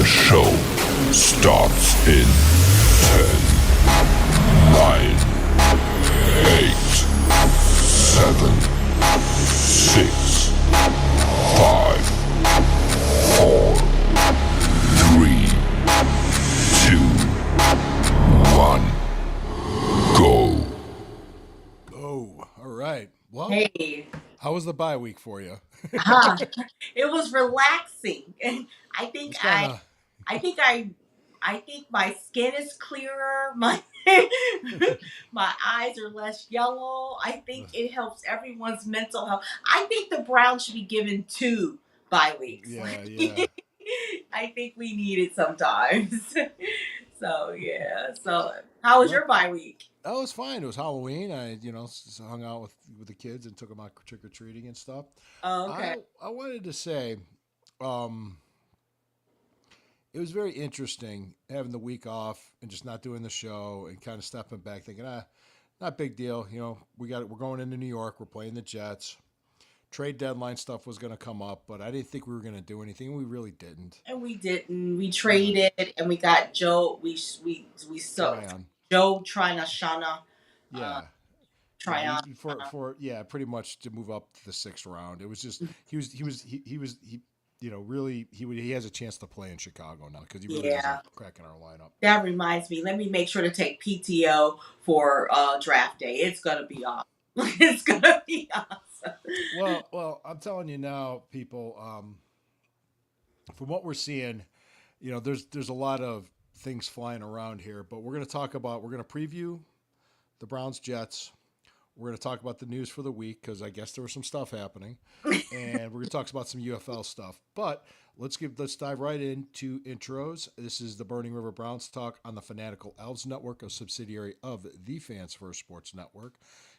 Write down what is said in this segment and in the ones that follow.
show starts in 10, 9, 8, 7, 6, 5, 4, 3, 2, 1, go. Oh, all right. Well, Hey, how was the bye week for you? huh, it was relaxing. I think It's kind I, of. I think I, I think my skin is clearer. My my eyes are less yellow. I think it helps everyone's mental health. I think the Browns should be given two bye weeks. Yeah, yeah. I think we need it sometimes. So yeah. So how was Well, your bye week? that was fine. It was Halloween. I, hung out with the kids and took them out trick or treating and stuff. Oh, okay. I wanted to say, um, it was very interesting having the week off and just not doing the show and kind of stepping back, thinking, not big deal. We're going into New York. We're playing the Jets. Trade deadline stuff was going to come up, but I didn't think we were going to do anything. We really didn't. And we didn't. We Uh, traded, and we got Joe. We so Tryon. Joe Trinashana, uh, Yeah. Yeah, Tryon. for pretty much to move up to the sixth round. It was just he has a chance to play in Chicago now because he really Yeah, doesn't crack in our lineup. that reminds me. Let me make sure to take PTO for draft day. It's gonna be awesome. It's gonna be awesome. Well, I'm telling you now, people. From what we're seeing, there's a lot of things flying around here, but we're going to preview the Browns Jets. We're going to talk about the news for the week because I guess there was some stuff happening, and we're going to talk about some UFL stuff. But let's dive right into intros. This is the Burning River Browns talk on the Fanatical Elves Network, a subsidiary of the Fans First Sports Network.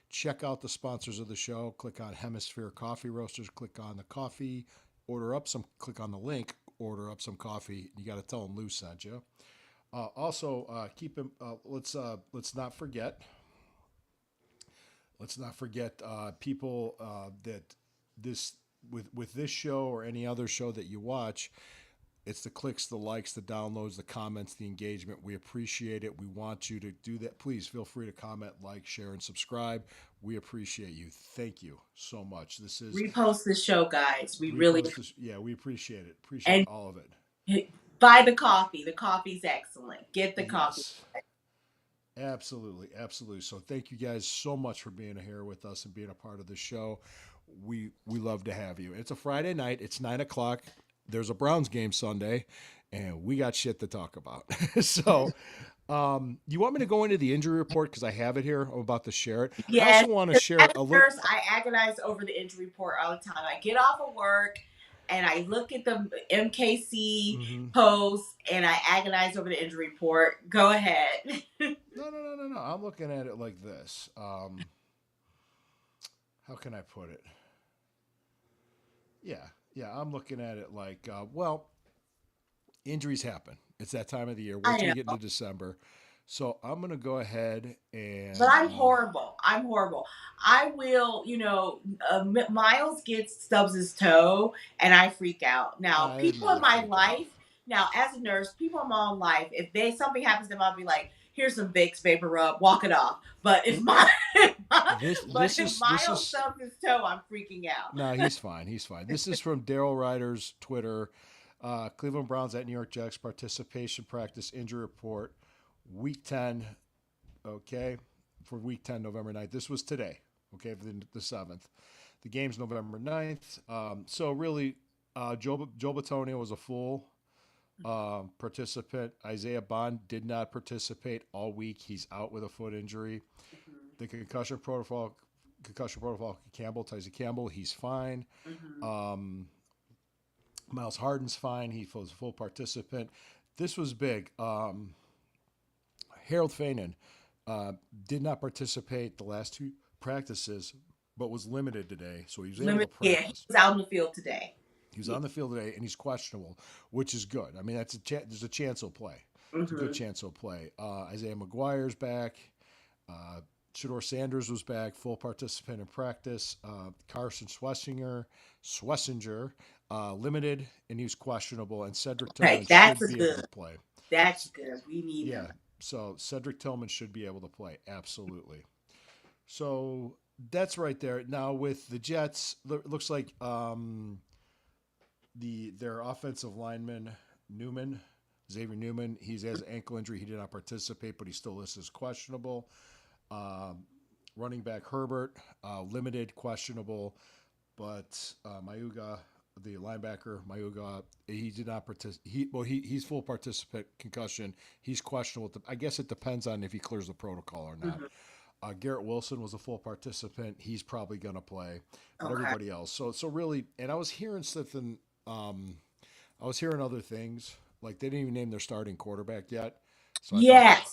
Check out the sponsors of the show. Click on Hemisphere Coffee Roasters. Click on the coffee. Order up some. Click on the link. Order up some coffee. You got to tell them Lou sent you. Also, keep him. Let's not forget. Let's not forget people that this with this show or any other show that you watch. It's the clicks, the likes, the downloads, the comments, the engagement. We appreciate it. We want you to do that. Please feel free to comment, like, share, and subscribe. We appreciate you. Thank you so much. This is Repost the show, guys. We really repost this. Yeah, we appreciate it. Appreciate and all of it. buy the coffee. The coffee's excellent. Get the coffee. Yes. Absolutely, absolutely. So thank you guys so much for being here with us and being a part of the show. We love to have you. It's a Friday night. It's 9 o'clock. There's a Browns game Sunday, and we got shit to talk about. So, you want me to go into the injury report because I have it here. I'm about to share it. I Yes. also want to share At a little. first, I agonize over the injury report all the time. I get off of work and I look at the MKC Mhm. post and I agonize over the injury report. Go ahead. No. I'm looking at it like this. How can I put it? Yeah. I'm looking at it like, injuries happen. It's that time of the year. I Wait till we get know. into December. So I'm gonna go ahead But and I'm horrible. I'm horrible. I will, Miles gets stubs his toe and I freak out. Now, I'd people in never my freak out. life, now as a nurse, people in my own life, if something happens to them, I'll be like, here's some Vicks vapor rub, walk it off. But if my This but this if is this Miles is stubs his toe, I'm freaking out. no, he's fine. He's fine. This is from Daryl Ryder's Twitter. Cleveland Browns at New York Jets participation practice injury report, week 10. Okay, for week 10, November 9th. This was today. Okay, for the 7th. The game's November 9th. So really, Joe Batonio was a full participant. Isaiah Bond did not participate all week. He's out with a foot injury. The concussion protocol. Campbell, Tyson Campbell, he's fine. Hmm. Miles Harden's fine. He was a full participant. This was big. Harold Fanon did not participate the last two practices, but was limited today, so he was able to Yeah, he practice. was out in the field today. He was on the field today, and he's questionable, which is good. I mean, there's a chance he'll play. It's a good Hmm. chance he'll play. Isaiah McGuire's back. Shador Sanders was back, full participant in practice. Carson Schlesinger limited, and he's questionable. And Cedric Okay, Tillman that's should a be able good. to play. That's good. We need Yeah, him. so Cedric Tillman should be able to play. Absolutely. So that's right there. Now with the Jets, looks like their offensive lineman Newman, Xavier Newman, he has an ankle injury. He did not participate, but he still lists as questionable. Um, Running back Herbert, limited, questionable, but Mayuga, the linebacker Mayuga, he did not participate. He's full participant concussion. He's questionable. I guess it depends on if he clears the protocol or not. Mhm. Garrett Wilson was a full participant. He's probably going to play, but Okay. everybody else. So really, and I was hearing something. I was hearing other things like they didn't even name their starting quarterback yet. So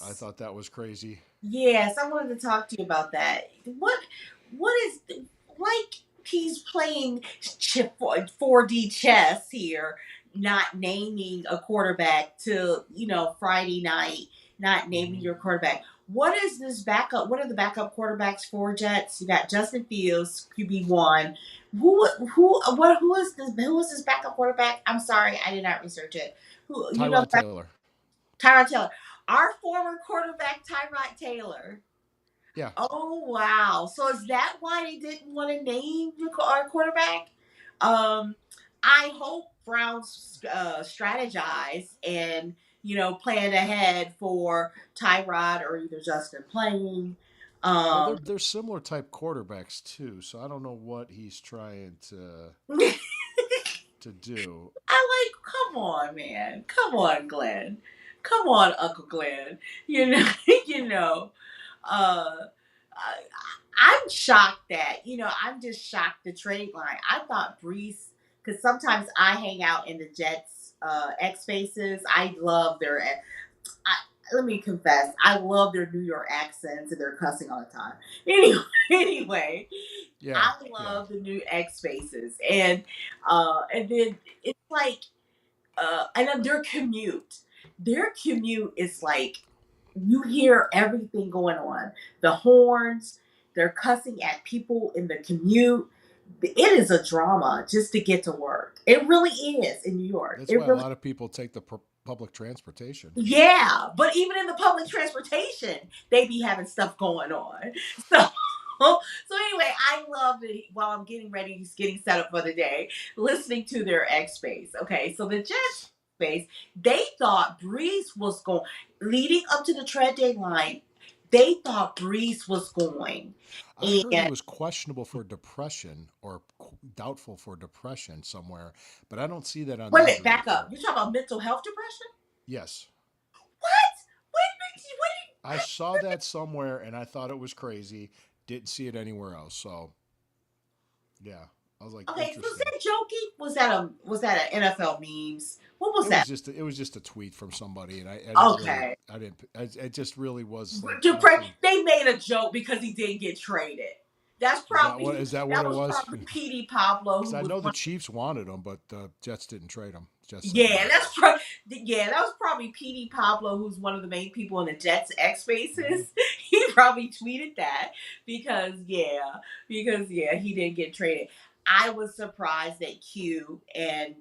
I Yes. thought that was crazy. Yes, I wanted to talk to you about that. What is like he's playing 4D chess here, not naming a quarterback till Friday night, not naming Hmm. your quarterback. What is this backup? What are the backup quarterbacks for Jets? You got Justin Fields, QB1. Who is this backup quarterback? I'm sorry, I did not research it. Who you know? Tyrod Taylor. Tyrod Taylor, our former quarterback, Tyrod Taylor. Yeah. Oh wow! So is that why they didn't want to name our quarterback? Um, I hope Browns strategize and plan ahead for Tyrod or either Justin playing. Well, Um, they're similar type quarterbacks too, so I don't know what he's trying to do. I like, come on, man, come on, Glenn, come on, Uncle Glenn. You know, you know. Uh, I, I'm shocked that I'm just shocked the trade line. I thought Brees, because sometimes I hang out in the Jets X spaces. I love their. I, Let me confess, I love their New York accents and their cussing all the time. Anyway, anyway, Yeah, I yeah. love the new X spaces, and then it's like and then their commute is like you hear everything going on. The horns, they're cussing at people in the commute. It is a drama just to get to work. It really is in New York. That's It why a really, lot of people take the public transportation. yeah. But even in the public transportation, they be having stuff going on. So. So anyway, I love it while I'm getting ready, just getting set up for the day, listening to their X space. Okay, so the Jets space, they thought Breeze was going, leading up to the trade deadline, they thought Breeze was going. I heard he And was questionable for depression or doubtful for depression somewhere, but I don't see that on wait the a minute, injury back up. report. You're talking about mental health depression? Yes, What? When I saw that somewhere and I thought it was crazy. Didn't see it anywhere else. So yeah, I was like, okay, was interesting. that joking? Was that an NFL memes? What was that? It was just a tweet from somebody, and I didn't really Okay. I didn't I, it just really was like Dupre, nothing. they made a joke because he didn't get traded. Is that what That it was was? probably Petey Pablo Because who I was know the one. Chiefs wanted him, but the Jets didn't trade him. Jets said Yeah, no. that was probably Petey Pablo, who's one of the main people in the Jets X Hmm. Spaces. He probably tweeted that because he didn't get traded. I was surprised that Q and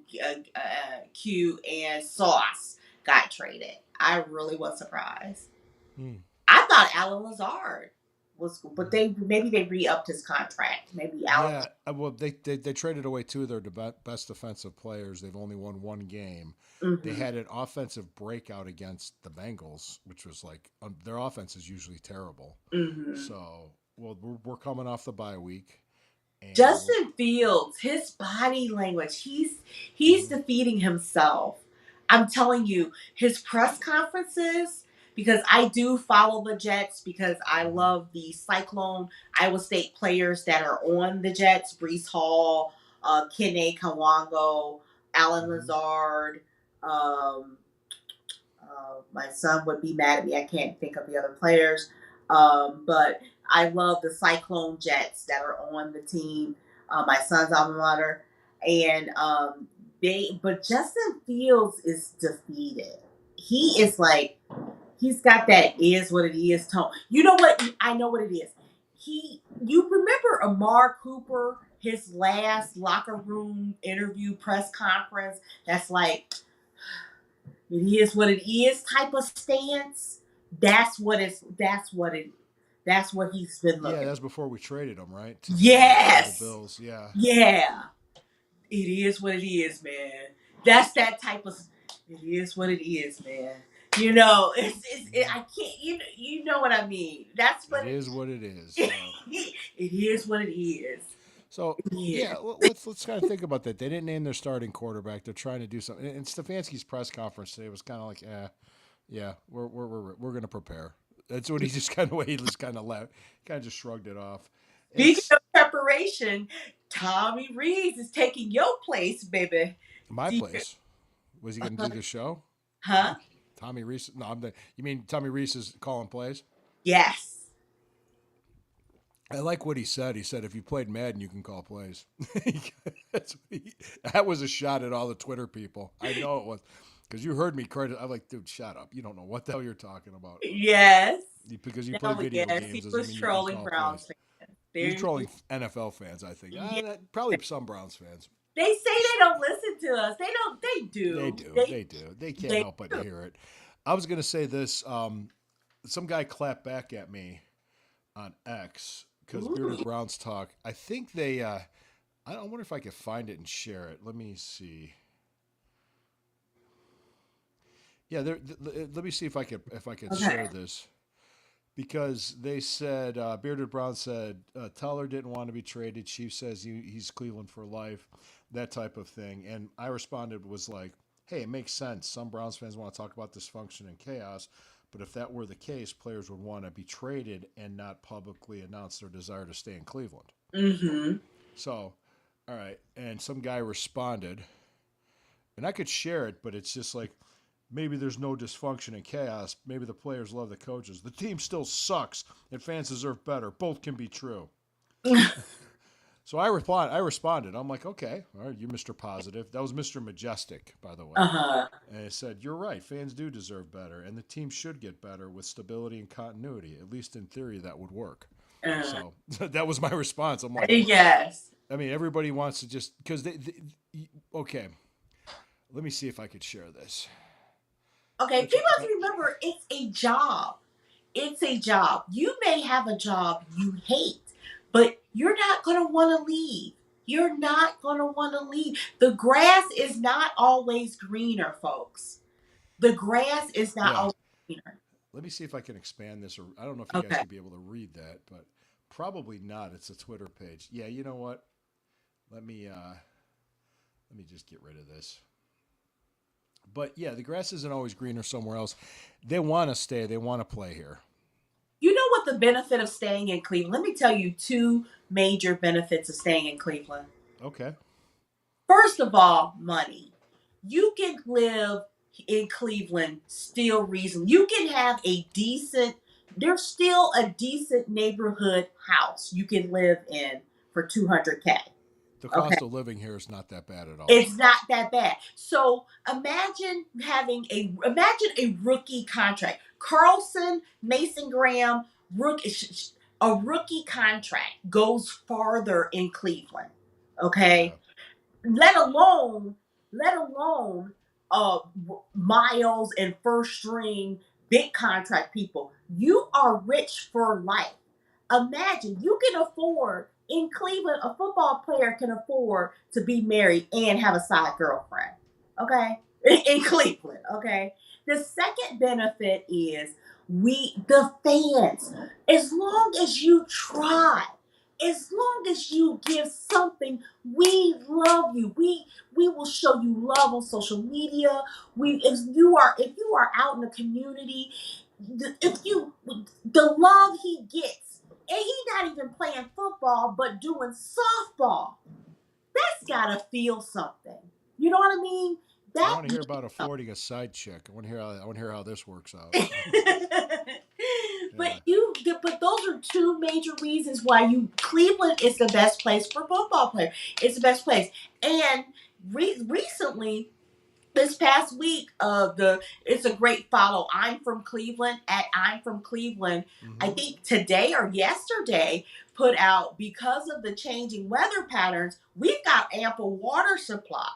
Sauce got traded. I really was surprised. Hmm. I thought Alan Lazard but they re-upped his contract. Maybe Alan. Yeah, well, they traded away two of their best defensive players. They've only won one game. They Hmm. had an offensive breakout against the Bengals, which was like their offense is usually terrible. Hmm. So, well, we're coming off the bye week, and Justin Fields, his body language, he's mhm, defeating himself. I'm telling you, his press conferences, because I do follow the Jets because I mhm, love the Cyclone Iowa State players that are on the Jets, Brees Hall, Kene Kawango, Alan mhm. Lazard. Um, my son would be mad at me. I can't think of the other players. But I love the Cyclone Jets that are on the team. My son's alma mater. And but Justin Fields is defeated. He is like, he's got that is what it is tone. You know what? I know what it is. You remember Amar Cooper? his last locker room interview press conference, that's like, it is what it is type of stance. That's what he's been Yeah, looking. that's before we traded him, right? To the Yes. Bills. Yeah. Yeah. It is what it is, man. That's that type of. It is what it is, man. I can't. You know what I mean. That's what It is what it is. it is. What it is. So Yeah. yeah, let's kind of think about that. They didn't name their starting quarterback. They're trying to do something. And Stefanski's press conference today was kind of like, yeah, we're going to prepare. That's what he just kind of laughed, kind of just shrugged it off. Speaking of preparation, Tommy Rees is taking your place, baby. My place. Was he going to do the show? Huh? Tommy Rees? No, you mean Tommy Rees is calling plays? Yes. I like what he said. He said, if you played Madden, you can call plays. That was a shot at all the Twitter people. I know it was. Because you heard me credit. I'm like, dude, shut up. You don't know what the hell you're talking about. Yes. Because you play video games. He doesn't was mean you can trolling call Browns plays. fans. He's trolling NFL fans, I think. Probably some Browns fans. They say they don't listen to us. They don't. They do. They do. They can't help but hear it. I was going to say this. Some guy clapped back at me on X because Bearded Browns talk. I think they. I wonder if I could find it and share it. Let me see. Yeah, let me see if I could share this. Because they said, Bearded Brown said, Teller didn't want to be traded. Chief says he's Cleveland for life, that type of thing. And I responded, was like, hey, it makes sense. Some Browns fans want to talk about dysfunction and chaos. But if that were the case, players would want to be traded and not publicly announce their desire to stay in Cleveland. Mm-hmm. So, all right. And some guy responded, and I could share it, but it's just like, maybe there's no dysfunction and chaos. Maybe the players love the coaches. The team still sucks, and fans deserve better. Both can be true. So I responded. I'm like, okay, all right, you're Mr. Positive. That was Mr. Majestic, by the way. Uh-huh. And I said, you're right. Fans do deserve better, and the team should get better with stability and continuity. At least in theory, that would work. So that was my response. I'm like, yes. I mean, everybody wants to just because okay. Let me see if I could share this. Okay, people have to remember it's a job. It's a job. You may have a job you hate, but you're not going to want to leave. You're not going to want to leave. The grass is not always greener, folks. The grass is not always greener. Let me see if I can expand this. Or I don't know if you guys will be able to read that, but probably not. It's a Twitter page. Yeah, you know what? Let me just get rid of this. But yeah, the grass isn't always greener somewhere else. They want to stay. They want to play here. You know what the benefit of staying in Cleveland? Let me tell you two major benefits of staying in Cleveland. Okay. First of all, money. You can live in Cleveland still reasonably. You can have there's still a decent neighborhood house you can live in for $200K. The cost of living here is not that bad at all. It's not that bad. So imagine a rookie contract. Carlson, Mason Graham, a rookie contract goes farther in Cleveland. Okay, let alone Miles and first string big contract people. You are rich for life. Imagine you can afford. In Cleveland, a football player can afford to be married and have a side girlfriend. Okay? In Cleveland, okay? The second benefit is the fans. As long as you try, as long as you give something, we love you. We will show you love on social media. If you are out in the community, the love he gets. And he's not even playing football, but doing softball. That's got to feel something. You know what I mean? I want to hear about affording a side chick. I want to hear how this works out. But those are two major reasons why Cleveland is the best place for football players. It's the best place. And recently, this past week, it's a great follow. I'm from Cleveland at I'm from Cleveland. I Hmm. think today or yesterday put out, because of the changing weather patterns, we've got ample water supply.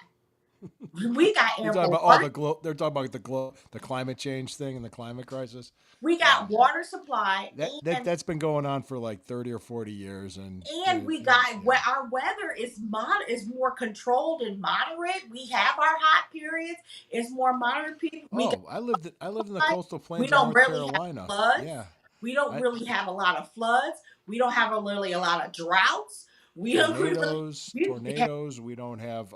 We got You're talking ample about water. they're talking about the climate change thing and the climate crisis. We Yeah, got water supply, that's been going on for like 30 or 40 years, and and we got yeah. our weather is more controlled and moderate. We have our hot periods. It's more moderate. People, we got Oh, I lived in the like, coastal we plains of don't North really have Carolina. floods. Yeah, We don't I really have a lot of floods. We don't have really a lot of droughts. We don't tornadoes, we really have, tornadoes. We don't have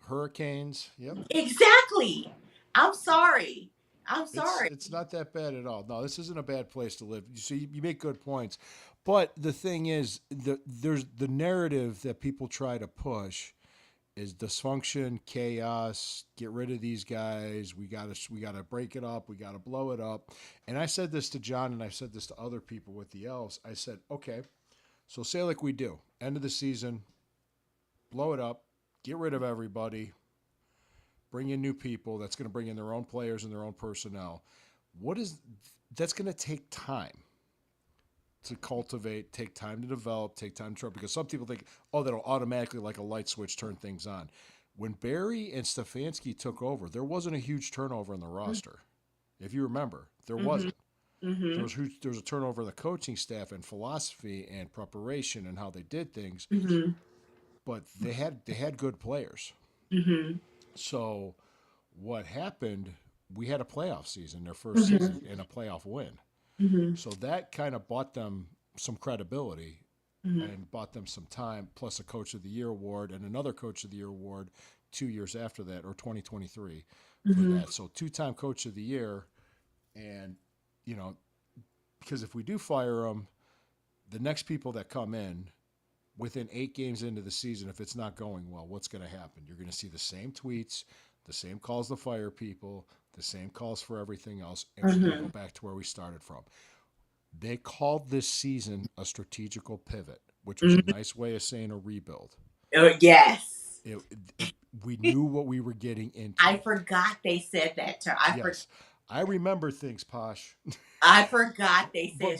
hurricanes. Yep. exactly. I'm sorry. I'm sorry. It's not that bad at all. No, this isn't a bad place to live. So you make good points, but the thing is, there's the narrative that people try to push is dysfunction, chaos. Get rid of these guys. We gotta break it up. We gotta blow it up. And I said this to John, and I said this to other people with the elves. I said, okay, so say like we do, end of the season, blow it up, get rid of everybody, bring in new people. That's going to bring in their own players and their own personnel. What is that's going to take time to cultivate, take time to develop, take time to try. Because some people think, oh, that'll automatically, like a light switch, turn things on. When Barry and Stefanski took over, there wasn't a huge turnover in the roster. If you remember, there Mm-hmm. wasn't. Mm-hmm. There was a turnover in the coaching staff and philosophy and preparation and how they did things, Mm-hmm. but they had good players. Mm-hmm. So what happened? We had a playoff season, their first Mm-hmm. season, and a playoff win. Mm-hmm. So that kind of bought them some credibility Mm-hmm. and bought them some time, plus a Coach of the Year award and another Coach of the Year award 2 years after that, or 2023 for Mm-hmm. that. So two-time Coach of the Year, and you know, because if we do fire them, the next people that come in within 8 games into the season, if it's not going well, what's going to happen? You're going to see the same tweets, the same calls to fire people, the same calls for everything else, and we're going to go Mm-hmm. back to where we started from. They called this season a strategical pivot, which was a nice way of saying a rebuild. Yes. It, we knew what we were getting I into. forgot they said that term. Yes, I remember things, Posh. I forgot they but said.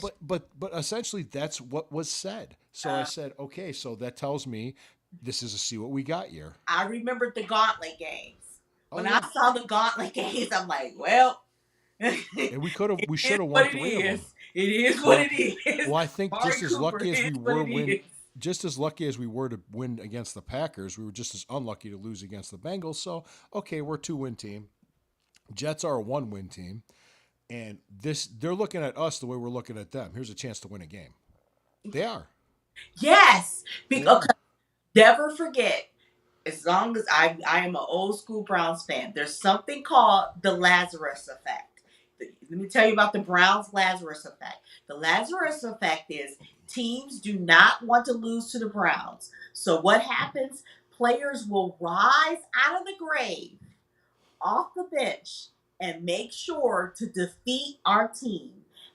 but essentially that's what was said. So I Uh, said, okay, so that tells me this is a see what we got year. I remembered the Gauntlet games. Oh When I yeah, saw the Gauntlet games, I'm like, well, and it we is should have won what it 3 of them. is. It is what Well, it is. well, I think Mari Cooper is what it is. just as lucky as we were to win against the Packers, we were just as unlucky to lose against the Bengals. So okay, we're a 2-win team. Jets are a 1-win team, and they're looking at us the way we're looking at them. Here's a chance to win a game. They are. Yes. They Okay, are. never forget. As long as I am an old school Browns fan, there's something called the Lazarus effect. Let me tell you about the Browns Lazarus effect. The Lazarus effect is teams do not want to lose to the Browns. So what happens? Players will rise out of the grave, off the bench, and make sure to defeat our team.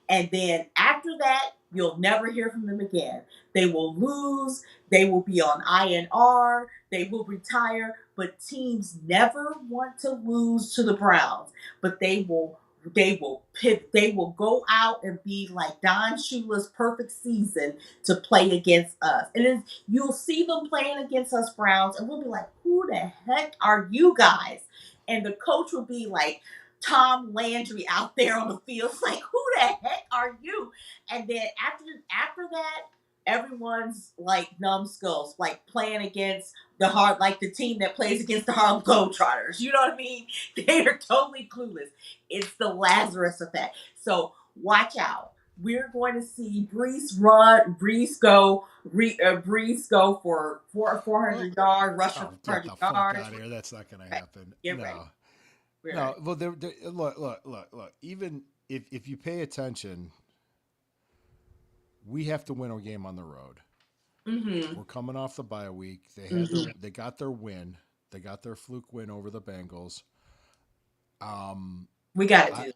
And then after that, you'll never hear from them again. They will lose, they will be on INR, they will retire, but teams never want to lose to the Browns. But they will go out and be like Don Shula's perfect season to play against us. And then you'll see them playing against us Browns, and we'll be like, who the heck are you guys? And the coach will be like Tom Landry out there on the field. It's like, who the heck are you? And then after that, everyone's like numbskulls, like playing against like the team that plays against the Harlem Globetrotters. You know what I mean? They are totally clueless. It's the Lazarus effect. So watch out. We're going to see Brees go for 400 yards, rush for Oh, get 400 the fuck yards. out of here. That's not going to Right. happen. Get ready. No. We're No. Well, look. Even if you pay attention, we have to win a game on the road. Mm-hmm. We're coming off the bye week. Mm-hmm. They got their win. They got their fluke win over the Bengals. We got to I do.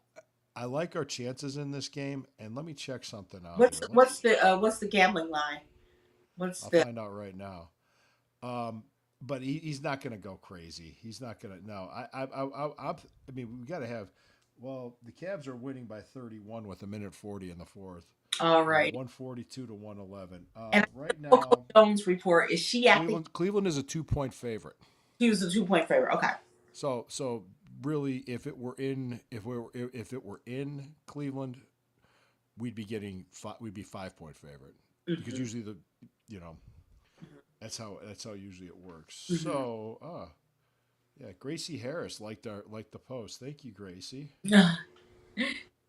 I like our chances in this game, and let me check something out What's here. what's the gambling line? What's I'll the find out right now. Um, but he's not going to go crazy. He's not going to. No, I mean, we got to have. Well, the Cavs are winning by 31 with a minute 40 in the fourth. All right. 142 to 111. And Right Coco now, Jones report is she acting? Cleveland is a 2-point favorite. He was a 2-point favorite. Okay. So really, if it were in Cleveland, we'd be 5-point favorite because usually that's how usually it works. Mm-hmm. So yeah, Gracie Harris liked the post. Thank you, Gracie.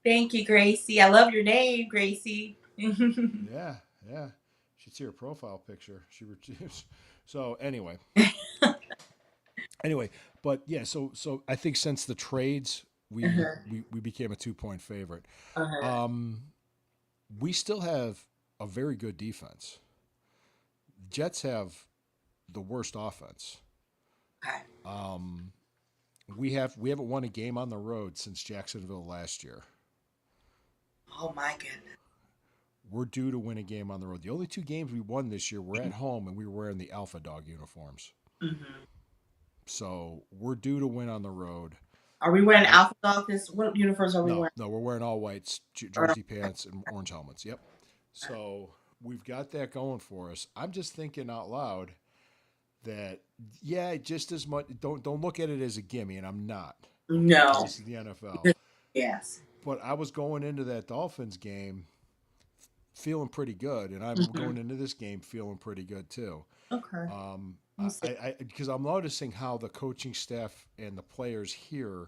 Thank you, Gracie. I love your name, Gracie. Yeah. Should see her profile picture. So anyway. But yeah, so I think since the trades we became a 2-point favorite. We still have a very good defense. Jets have the worst offense. Okay. We haven't won a game on the road since Jacksonville last year. Oh my goodness. We're due to win a game on the road. The only 2 games we won this year were at home, and we were wearing the Alpha Dog uniforms. Mm-hmm. So we're due to win on the road. Are we wearing Alpha Dog? What uniforms are we wearing? No, we're wearing all whites, jersey pants, and orange helmets. Yep. So we've got that going for us. I'm just thinking out loud that just as much. Don't look at it as a gimme, and I'm not. No. This is the NFL. Yes. But I was going into that Dolphins game feeling pretty good, and I'm going into this game feeling pretty good too. Okay. Because I'm noticing how the coaching staff and the players here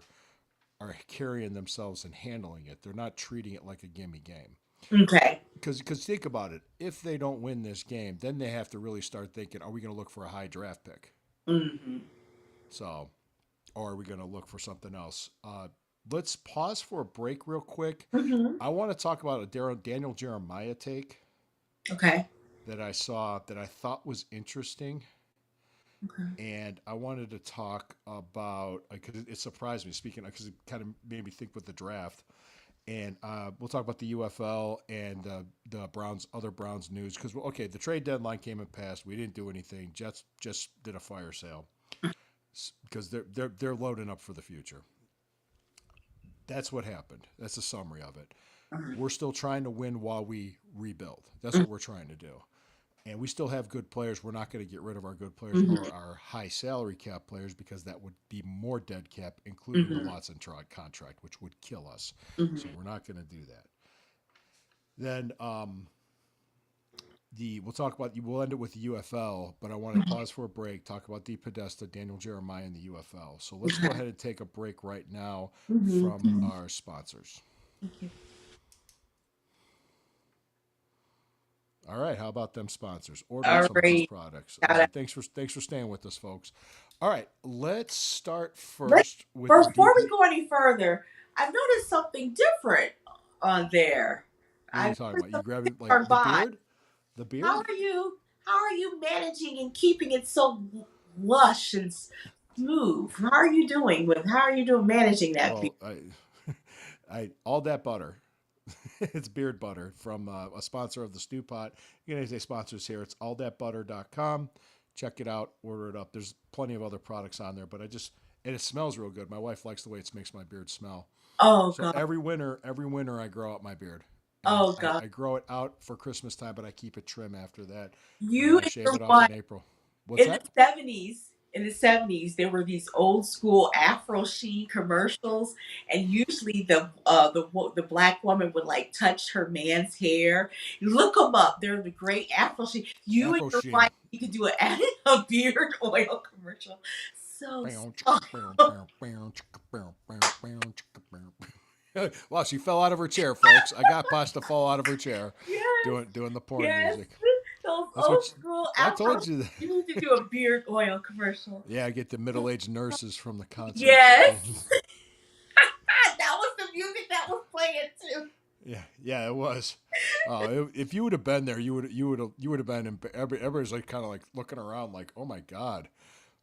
are carrying themselves and handling it. They're not treating it like a gimme game. Okay. Because think about it. If they don't win this game, then they have to really start thinking, are we going to look for a high draft pick? Mm-hmm. So, or are we going to look for something else? Let's pause for a break real quick. Mm-hmm. I want to talk about a Daniel Jeremiah take. Okay. That I saw that I thought was interesting. Okay. And I wanted to talk about, because it surprised me, because it kind of made me think with the draft. And we'll talk about the UFL and the other Browns news. Because, the trade deadline came and passed. We didn't do anything. Jets just did a fire sale because they're loading up for the future. That's what happened. That's the summary of it. Mm-hmm. We're still trying to win while we rebuild. That's what we're trying to do. And we still have good players. We're not going to get rid of our good players or our high salary cap players because that would be more dead cap, including the Watson contract, which would kill us. So we're not going to do that. Then we'll end it with the UFL, but I want to pause for a break, talk about Dee Podesta, Daniel Jeremiah, and the UFL. So let's go ahead and take a break right now from our sponsors. Thank you. All right, how about them sponsors? Order some of those products. Thanks for staying with us, folks. All right, let's start first with. Before we go any further, I've noticed something different on there. What are you talking about? You grabbing like the beard? The beard? How are you managing and keeping it so lush and smooth? How are you doing managing that? Well, I all that butter. It's beard butter from a sponsor of the Stew Pot. You can say sponsors here. It's allthatbutter.com. Check it out. Order it up. There's plenty of other products on there, but and it smells real good. My wife likes the way it makes my beard smell. Oh, so God. Every winter I grow out my beard. Oh, God. I grow it out for Christmas time, but I keep it trim after that. You shave it off in April. What's that? In the 70s, there were these old school Afro Sheen commercials, and usually the black woman would like touch her man's hair. You look them up; they're the great Afro Sheen. You and your wife, you could do a beard oil commercial. So. Well, she fell out of her chair, folks. I got Pasta to fall out of her chair. Yes. Doing the porn music. Those old school I told you that. You need to do a beard oil commercial. Yeah, I get the middle-aged nurses from the concert. Yes. That was the music that was playing too. Yeah, it was. If you would have been there, you would have been. Everybody's like kind of like looking around, like, oh my God.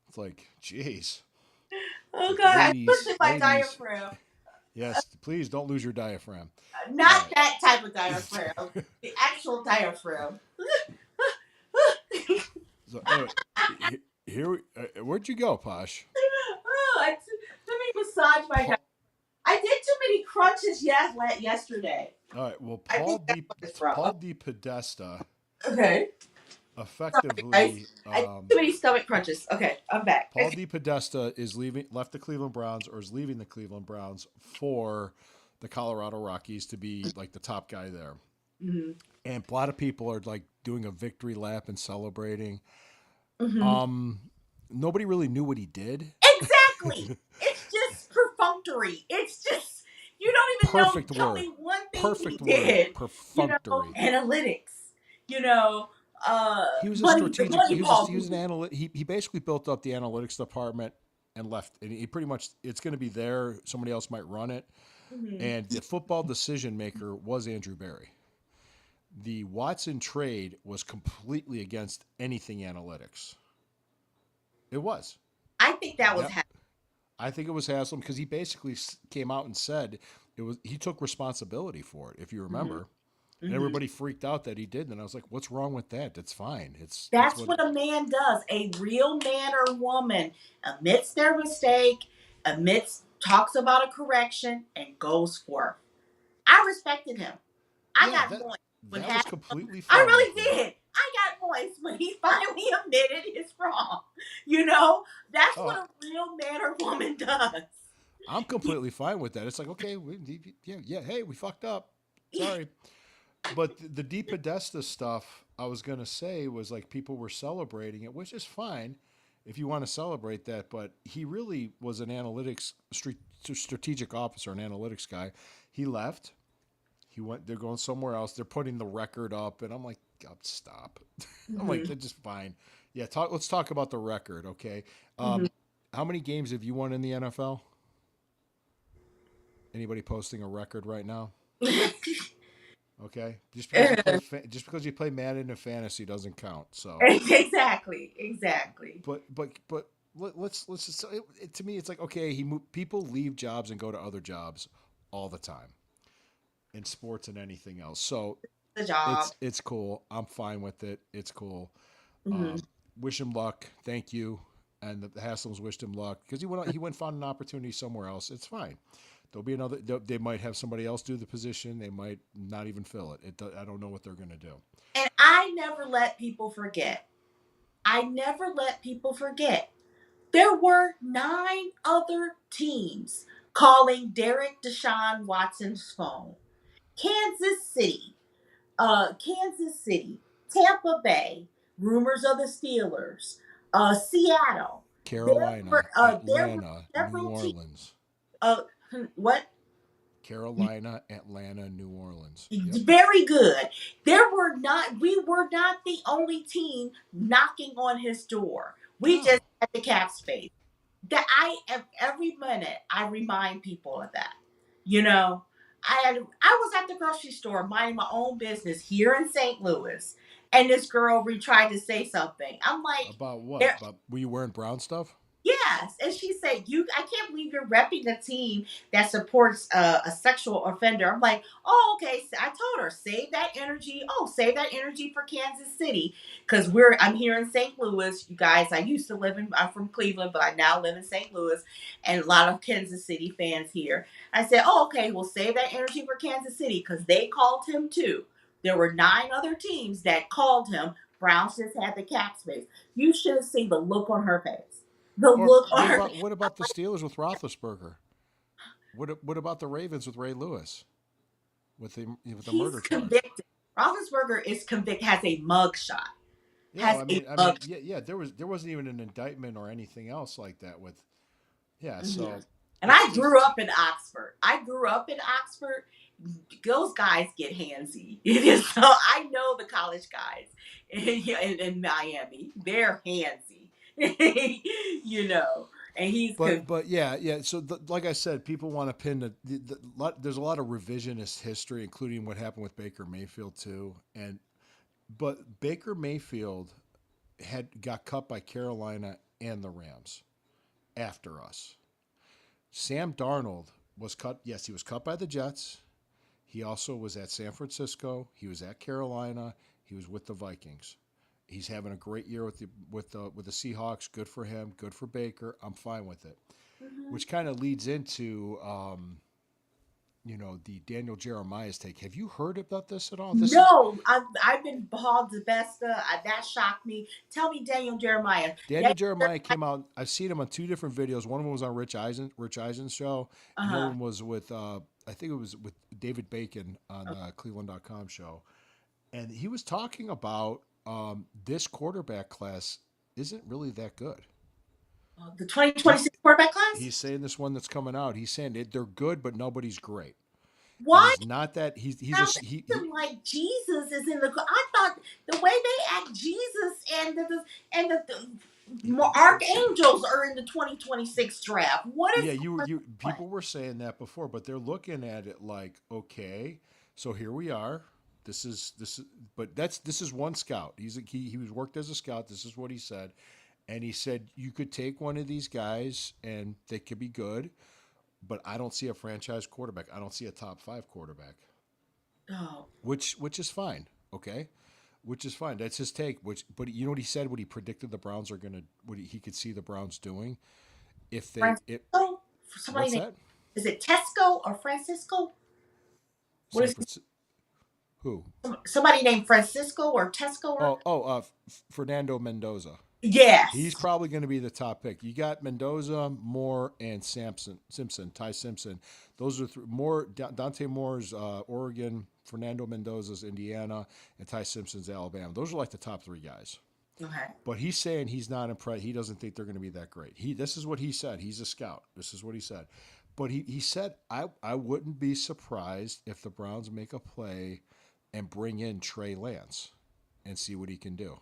It's like, jeez. Oh God, I pushed my diaphragm. Yes, please don't lose your diaphragm. Not that type of diaphragm. The actual diaphragm. So anyway, Where'd you go, Posh? Oh, let me massage my head. I did too many crunches yesterday. All right. Well, I think that's what it's from. Paul Di Podesta Okay. Sorry, guys. effectively I did too many stomach crunches. Okay, I'm back. Paul Di Podesta left the Cleveland Browns, or is leaving the Cleveland Browns for the Colorado Rockies to be like the top guy there. Mm-hmm. And a lot of people are like doing a victory lap and celebrating. Mm-hmm. Nobody really knew what he did. Exactly. It's just perfunctory. It's just you don't even Perfect know. Tell word. me one thing Perfect he did. word. Perfunctory. Analytics. You know, he was a money, the strategic. money He was an ball. analyst. He basically built up the analytics department and left. And he pretty much it's going to be there. Somebody else might run it. Mm-hmm. And the football decision maker was Andrew Berry. The Watson trade was completely against anything analytics. It was. I think that was Yep. I think it was Haslam because he basically came out and said it was. He took responsibility for it, if you remember, and everybody freaked out that he did. And I was like, "What's wrong with that? That's fine. That's what a man does. A real man or woman admits their mistake, talks about a correction, and goes for it. I respected him. I got moist when that was completely I fine. really did. I got moist when he finally admitted it's wrong. You know, that's what a real man or woman does. I'm completely fine with that. It's like, okay, hey, we fucked up. Sorry. But the Di Podesta stuff I was going to say was like people were celebrating it, which is fine if you want to celebrate that. But he really was an analytics strategic officer, an analytics guy. He left. He went. They're going somewhere else. They're putting the record up, and I'm like, God, stop. I'm like, they're just fine. Yeah, let's talk about the record, okay? How many games have you won in the NFL? Anybody posting a record right now? Okay, just because you play Madden and fantasy doesn't count. So exactly. But let's just to me it's like, okay, people leave jobs and go to other jobs all the time in sports and anything else. So the job, it's cool. I'm fine with it. It's cool. Mm-hmm. Wish him luck. Thank you. And the Haslams wished him luck because he went found an opportunity somewhere else. It's fine. There'll be another. They might have somebody else do the position. They might not even fill it. I don't know what they're going to do. And I never let people forget. There were 9 other teams calling Derek Deshaun Watson's phone. Kansas City, Tampa Bay, rumors of the Steelers, Seattle, Carolina, Atlanta, New Orleans. What? Carolina, Atlanta, New Orleans. Yep. Very good. We were not the only team knocking on his door. We just had the cap space. That every minute I remind people of that. You know, I was at the grocery store minding my own business here in St. Louis, and this girl tried to say something. I'm like, about what? Were you wearing brown stuff? Yes, and she said, I can't believe you're repping a team that supports a sexual offender. I'm like, oh, okay. So I told her, save that energy. Oh, save that energy for Kansas City, because I'm here in St. Louis. You guys, I'm from Cleveland, but I now live in St. Louis, and a lot of Kansas City fans here. I said, oh, okay, well, save that energy for Kansas City, because they called him too. There were 9 other teams that called him. Browns just had the cap space. You should have seen the look on her face. What about the Steelers with Roethlisberger? What about the Ravens with Ray Lewis? With the murder charge? Convicted. Roethlisberger is convicted. Has a mug shot. Yeah, There wasn't even an indictment or anything else like that. So. And I grew up in Oxford. Those guys get handsy. So I know the college guys in Miami. They're handsy. You know, and he's but yeah. So like I said, people want to pin there's a lot of revisionist history, including what happened with Baker Mayfield too. But Baker Mayfield got cut by Carolina and the Rams after us. Sam Darnold was cut. Yes, he was cut by the Jets. He also was at San Francisco. He was at Carolina. He was with the Vikings. He's having a great year with the Seahawks. Good for him. Good for Baker. I'm fine with it. Hmm. Which kind of leads into the Daniel Jeremiah's take. Have you heard about this at all? This is No, I've been called the best. That shocked me. Tell me, Daniel Jeremiah. Daniel Daniel Jeremiah Jeremiah. came out. I've seen him on two different videos. One of them was on Rich Eisen's show, Uh and the other huh. one was with I think it was with David Bacon on Cleveland.com show, and he was talking about this quarterback class isn't really that good. The He 2026 quarterback class. he's saying this one that's coming out. He's saying they're good, but nobody's great, and Why he's not that. He's sounds a to them like Jesus is in the? I thought the way they act, Jesus and the archangels are in the 2026 draft. What is Yeah, you going you on? people were saying that before, but they're looking at it like, okay, so here we are. This is but this is one scout. He was worked as a scout. This is what he said. And he said you could take one of these guys and they could be good, but I don't see a franchise quarterback. I don't see a top 5 quarterback. Oh, Which is fine, okay? Which is fine. That's his take. Which but you know what he said? What he predicted the Browns are going to what he could see the Browns doing if they it Francisco? Somebody what's named, that? is it Tesco or Francisco? What San is Francisco. Who? somebody named Francisco or Tesco or Fernando Mendoza. He's yes. probably going to be the top pick. You got Mendoza, Moore, and Ty Simpson. Those are Dante Moore's Oregon, Fernando Mendoza's Indiana, and Ty Simpson's Alabama. Those are like the top 3 guys. Okay. But he's saying he's not impressed. He doesn't think they're going to be that great. This is what he said. He's a scout. This is what he said. But he said I wouldn't be surprised if the Browns make a play and bring in Trey Lance and see what he can do.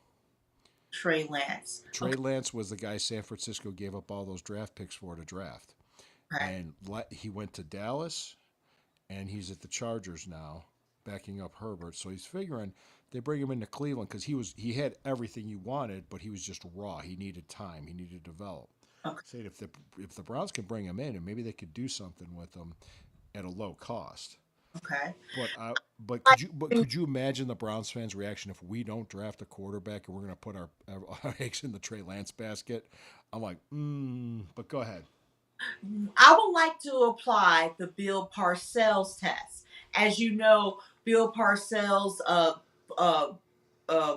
Trey Lance. Trey Okay. Lance was the guy San Francisco gave up all those draft picks for to draft. And he went to Dallas, and he's at the Chargers now, backing up Herbert. So he's figuring they bring him into Cleveland because he had everything you wanted, but he was just raw. He needed time. He needed to develop. Okay. Saying if the Browns could bring him in, and maybe they could do something with him at a low cost. Okay. But could you imagine the Browns fans' reaction if we don't draft a quarterback and we're going to put our eggs in the Trey Lance basket? I'm like, but go ahead. I would like to apply the Bill Parcells test. As you know, Bill Parcells uh,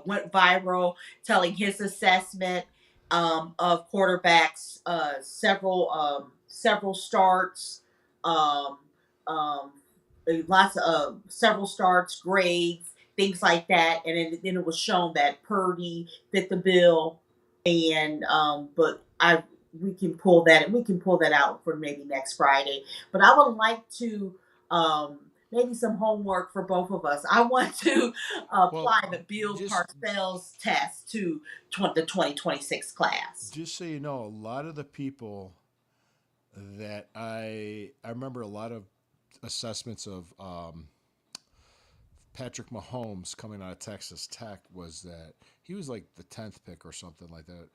went viral telling his assessment of quarterbacks, several starts, um, um, lots of several starts, grades, things like that, and then it was shown that Purdy fit the bill, and but I we can pull that out for maybe next Friday. But I would like to um, maybe some homework for both of us. I want to Well, apply the Bill just Parcells test to the 2026 class. just so you know, a lot of the people that I remember a lot of assessments of Patrick Mahomes coming out of Texas Tech was that he was like the 10th pick or something like that,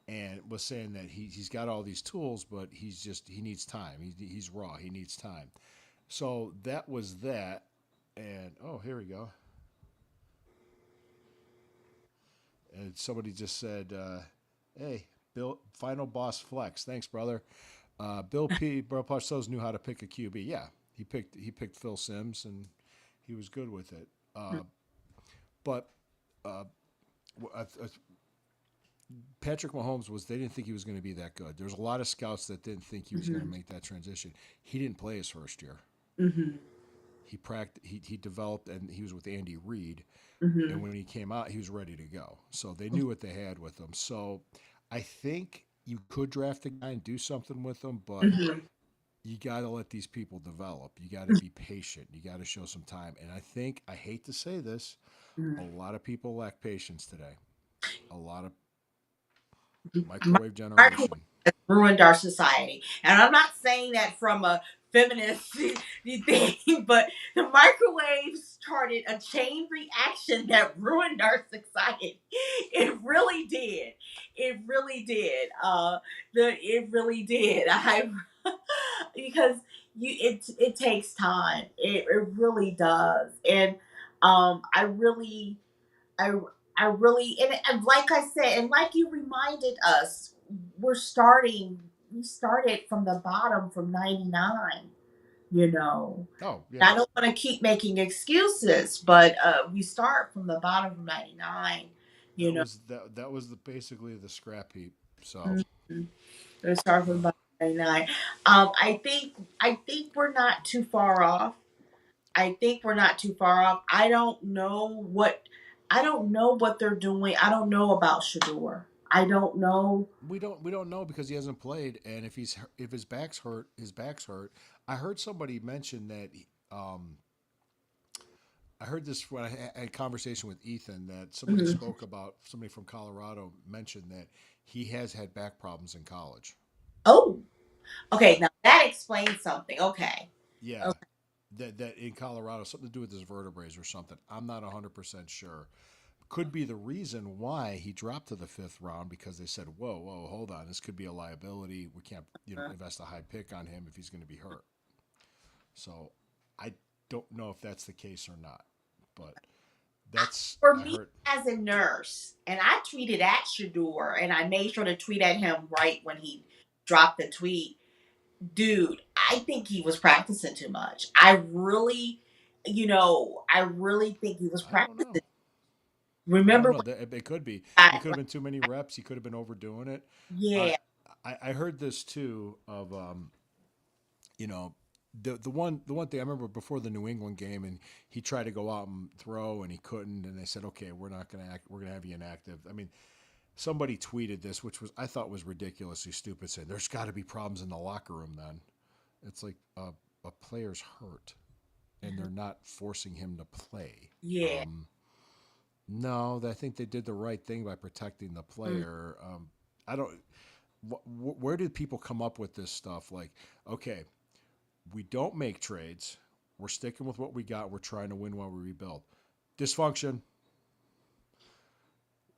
and was saying that he's got all these tools, but he needs time. He's raw. He needs time. So that was that. And oh, here we go. And somebody just said, "Hey, Bill, final boss flex. Thanks, brother." Bill Parcells knew how to pick a QB. Yeah, he picked Phil Simms, and he was good with it. But uh, Patrick Mahomes they didn't think he was going to be that good. There's a lot of scouts that didn't think he was going to Hmm. make that transition. He didn't play his first year. Hmm. He developed, and he was with Andy Reid. And Hmm. when he came out, he was ready to go. So they knew what they had with him. So I think you could draft a guy and do something with him, but Hmm. you got to let these people develop. You got to be patient. You got to show some time. And I hate to say this, a lot of people lack patience today. A lot of microwave Microwave generation. has ruined our society. And I'm not saying that from a feminist thing, but the microwave started a chain reaction that ruined our society. It really did. It really did. It really did. I because it takes time. It really does. And I really I I really, and like I said, and like you reminded us, we're starting. We started from the bottom from '99. You know, Oh yeah, I don't want to keep making excuses, but we start from the bottom of '99. You know, that was the basically the scrap heap. So mhm. We start from uh, the bottom of '99. I think we're not too far off. I think we're not too far off. I don't know what they're doing. I don't know about Shador. I don't know. we don't know because he hasn't played, and if his back's hurt, his back's hurt. I heard somebody mention that. Um, I heard this when I had a conversation with Ethan that somebody Mhm. spoke about somebody from Colorado mentioned that he has had back problems in college. Oh, okay. Now that explains something. Okay. Yeah, Okay. that in Colorado something to do with his vertebrae or something. I'm not 100% sure. Could be the reason why he dropped to the fifth round because they said, whoa, hold on, this could be a liability. We can't invest a high pick on him if he's going to be hurt." So I don't know if that's the case or not, but that's For I me heard. as a nurse, and I tweeted at Shador, and I made sure to tweet at him right when he dropped the tweet. Dude, I think he was practicing too much. I really think he was I don't practicing. know. I don't Remember know. when It could be. I It could have been too many reps. He could have been overdoing it. I yeah. I heard this too of you know the one thing I remember before the New England game, and he tried to go out and throw and he couldn't, and they said, okay, we're not going to act. We're going to have you inactive. I mean, somebody tweeted this, which was I thought was ridiculously stupid, saying there's got to be problems in the locker room. Then it's like a player's hurt, and they're not forcing him to play. Yeah. No, I think they did the right thing by protecting the Mm. player. I don't. Where did people come up with this stuff? Like, okay, we don't make trades. We're sticking with what we got. We're trying to win while we rebuild. Dysfunction.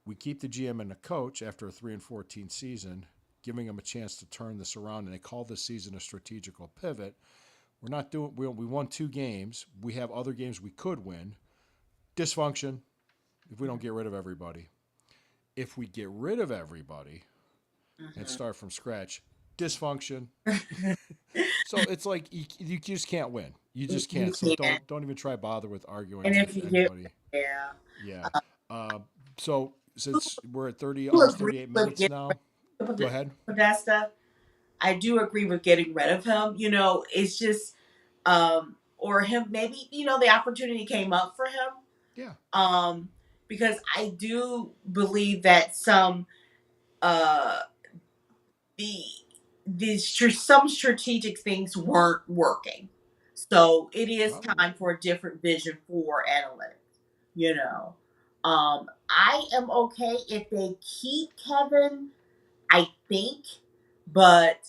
We keep the GM and the coach after a 3-14 season, giving them a chance to turn this around. And they call this season a strategical pivot. We're not doing. We won 2 games. We have other games we could win. Dysfunction. If we don't get rid of everybody. If we get rid of everybody and Mhm. start from scratch, dysfunction. So it's like you just can't win. You just You can't. So can. don't even try bother with arguing And if with you get anybody. yeah. Yeah. Uh, so since we're at 30, You almost agree 38 with minutes getting now, rid go of ahead. Podesta. I do agree with getting rid of him. It's just or him maybe, the opportunity came up for him. Yeah. Um because I do believe that uh the some strategic things weren't working. So it is Probably. time for a different vision for analytics, you know. I am okay if they keep Kevin, I think, but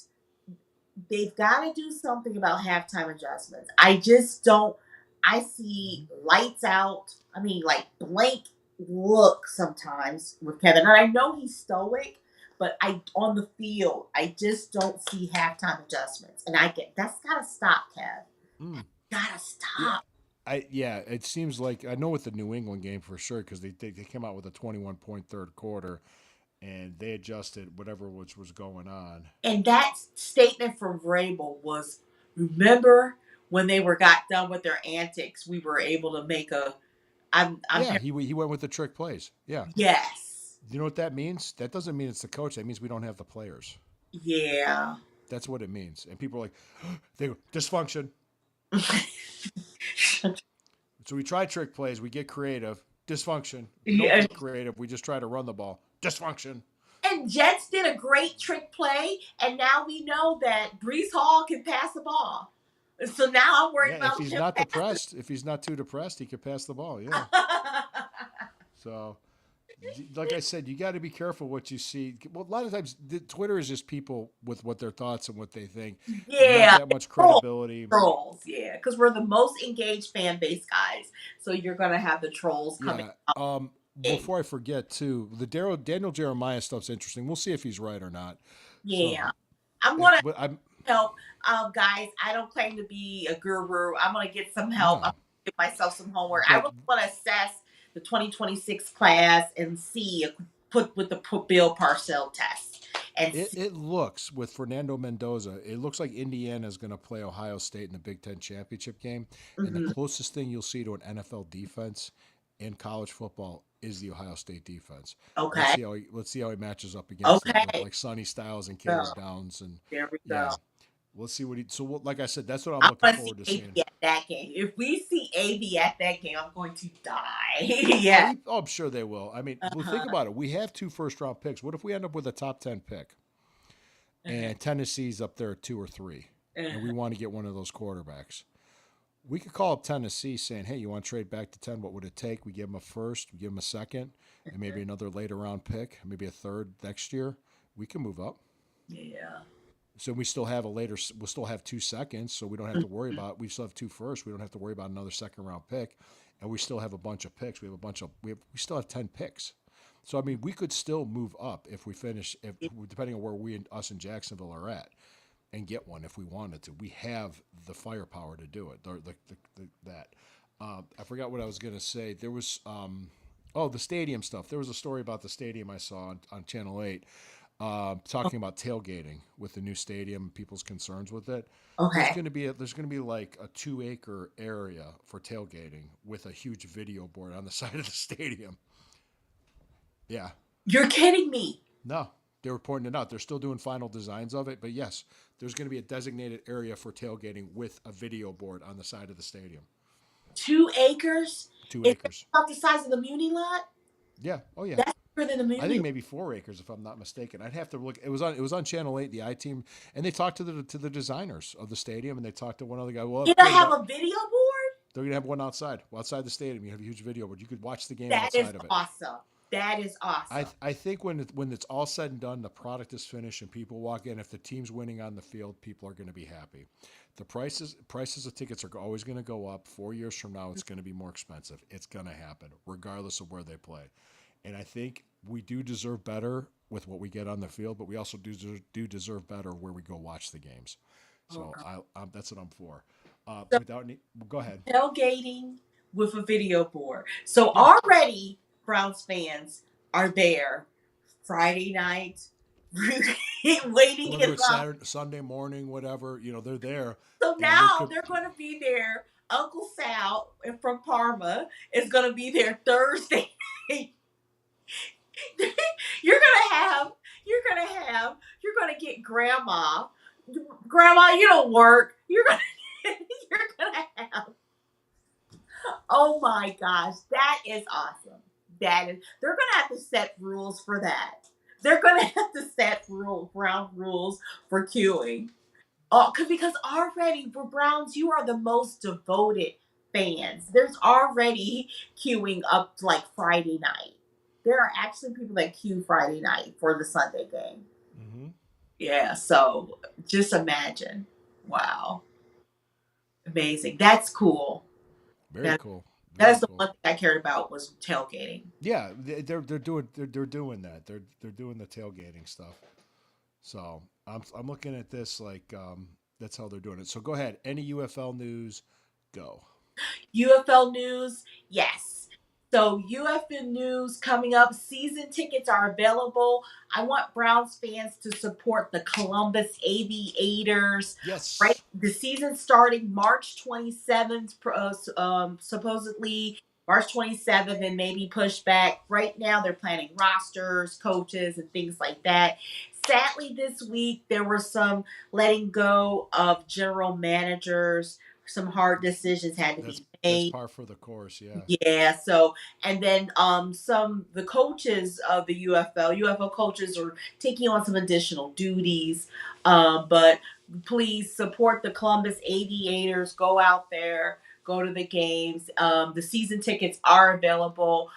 they've got to do something about halftime adjustments. I just don't. I Mm-hmm. see lights out. I mean, like blank look sometimes with Kevin, and I know he's stoic, but I on the field, I just don't see halftime adjustments, and I get that's gotta stop, Kev. Mm. Gotta Yeah. stop. It seems like I know with the New England game for sure because they came out with a 21-point third quarter and they adjusted whatever was going on. And that statement from Vrabel was, remember when they were got done with their antics, we were able to make a. I'm Yeah, he went with the trick plays. Yeah. yes. You know what that means? That doesn't mean it's the coach. That means we don't have the players. Yeah. That's what it means. And people are like, they go, dysfunction. So we try trick plays. We get creative. Dysfunction. We don't Yeah. get creative. We just try to run the ball. Dysfunction. And Jets did a great trick play, and now we know that Brees Hall can pass the ball. So now I'm worried Yeah, if about he's him not passing. depressed, if he's not too depressed, he could pass the ball. Yeah. So, like I said, you got to be careful what you see. Well, a lot of times, Twitter is just people with what their thoughts and what they think. Not Yeah, that much trolls, credibility. trolls, yeah, because we're the most engaged fan base guys. So you're gonna have the trolls coming Yeah. out. Before I forget, too, the Daniel Jeremiah stuff's interesting. We'll see if he's right or not. Yeah, So, I'm gonna but I'm help, guys. I don't claim to be a guru. I'm gonna get some help. I'm no, gonna give myself some homework. I but really want to assess the 2026 class and see put with the Bill Parcells test and see. It looks with Fernando Mendoza, it looks like Indiana is going to play Ohio State in the Big Ten championship game, and the Mhm. closest thing you'll see to an NFL defense in college football is the Ohio State defense. Okay. Let's see how he matches up against them with Okay. like Sonny Styles and So Caleb Downs, and there we go. yeah, let's see what he. So like I said, that's what I'm I looking want to see forward to AB seeing. at that game. If we see AB at that game, I'm going to die. Yeah. Oh, I'm sure they will. I mean, well, think Uh-huh. about it. We have 2 first-round picks. What if we end up with a top 10 pick and Tennessee's up there at 2 or 3, and we Uh-huh. want to get one of those quarterbacks? We could call up Tennessee saying, "Hey, you want to trade back to 10? What would it take?" We give them a first, we give them a second, and maybe another later round pick, maybe a third next year. We can move up. Yeah. So we still have we'll still have 2 seconds, so we don't have to worry about. We still have 2 firsts. We don't have to worry about another second round pick, and we still have a bunch of picks. We still have 10 picks. So I mean, we could still move up if we finish, if depending on where us and Jacksonville are at, and get one if we wanted to. We have the firepower to do it. That. I forgot what I was going to say. There was the stadium stuff. There was a story about the stadium I saw on Channel 8, talking about tailgating with the new stadium, people's concerns with it. There's Okay. going to be like a 2-acre area for tailgating with a huge video board on the side of the stadium. Yeah. You're kidding me. No, they were pointing it out. They're still doing final designs of it, but yes, there's going to be a designated area for tailgating with a video board on the side of the stadium. 2 acres? 2 Is that acres. about the size of the Muni lot? Yeah. Oh yeah. That's bigger than the I Muni. think maybe 4 acres, if I'm not mistaken. I'd have to look. It was on Channel 8, the I Team, and they talked to the designers of the stadium, and they talked to one other guy. Well, You're gonna have a video board? they're gonna have one outside the stadium. You have a huge video board. You could watch the game That is outside of it. awesome. That is awesome. I think when it's all said and done, the product is finished, and people walk in. If the team's winning on the field, people are going to be happy. The prices of tickets are always going to go up. 4 years from now, it's going to be more expensive. It's going to happen, regardless of where they play. And I think we do deserve better with what we get on the field, but we also do deserve better where we go watch the games. So that's what I'm for. So Go ahead. tailgating with a video board. So Yeah. already Browns fans are there Friday night, waiting Whether in it's line. Saturday, Sunday morning, whatever, they're there. So And now they're going to be there. Uncle Sal from Parma is going to be there Thursday. You're going to get grandma. Grandma, you don't work. You're going to have. Oh my gosh, that is awesome. They're going to have to set rules for that. They're going to have to set ground rules for queuing. Because already for Browns, you are the most devoted fans. There's already queuing up like Friday night. There are actually people that queue Friday night for the Sunday game. Mm-hmm. Yeah, so just imagine. Wow. Amazing. That's cool. Very cool. That's the one thing I cared about was tailgating. Yeah, they're doing that. They're doing the tailgating stuff. So I'm looking at this like that's how they're doing it. So go ahead. Any UFL news? Go. UFL news, yes. So UFL news coming up. Season tickets are available. I want Browns fans to support the Columbus Aviators. Yes. Right, the season starting March 27th, supposedly March 27th, and maybe pushed back. Right now, they're planning rosters, coaches, and things like that. Sadly, this week there was some letting go of general managers. Some hard decisions had to be That's made. par for the course. Yeah. Yeah. So, and then the coaches of the UFL coaches are taking on some additional duties. But please support the Columbus Aviators. Go out there, go to the games. The season tickets are available.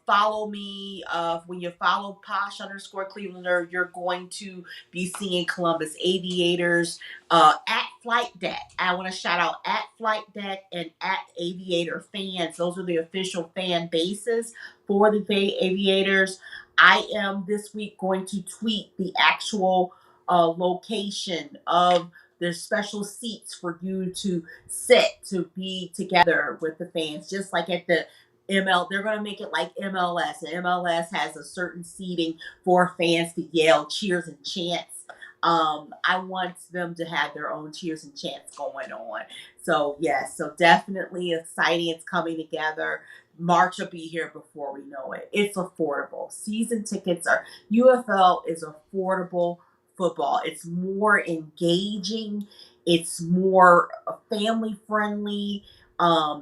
Follow me. When you follow Posh_Clevelander, you're going to be seeing Columbus Aviators at Flight Deck. I want to shout out at Flight Deck and at Aviator Fans. Those are the official fan bases for the Aviators. I am this week going to tweet the actual location of the special seats for you to sit to be together with the fans, just like at the They're going to make it like MLS. And MLS has a certain seating for fans to yell cheers and chants. I want them to have their own cheers and chants going on. So yes, so definitely exciting. It's coming together. March will be here before we know it. It's affordable. Season tickets are UFL is affordable football. It's more engaging. It's more family friendly.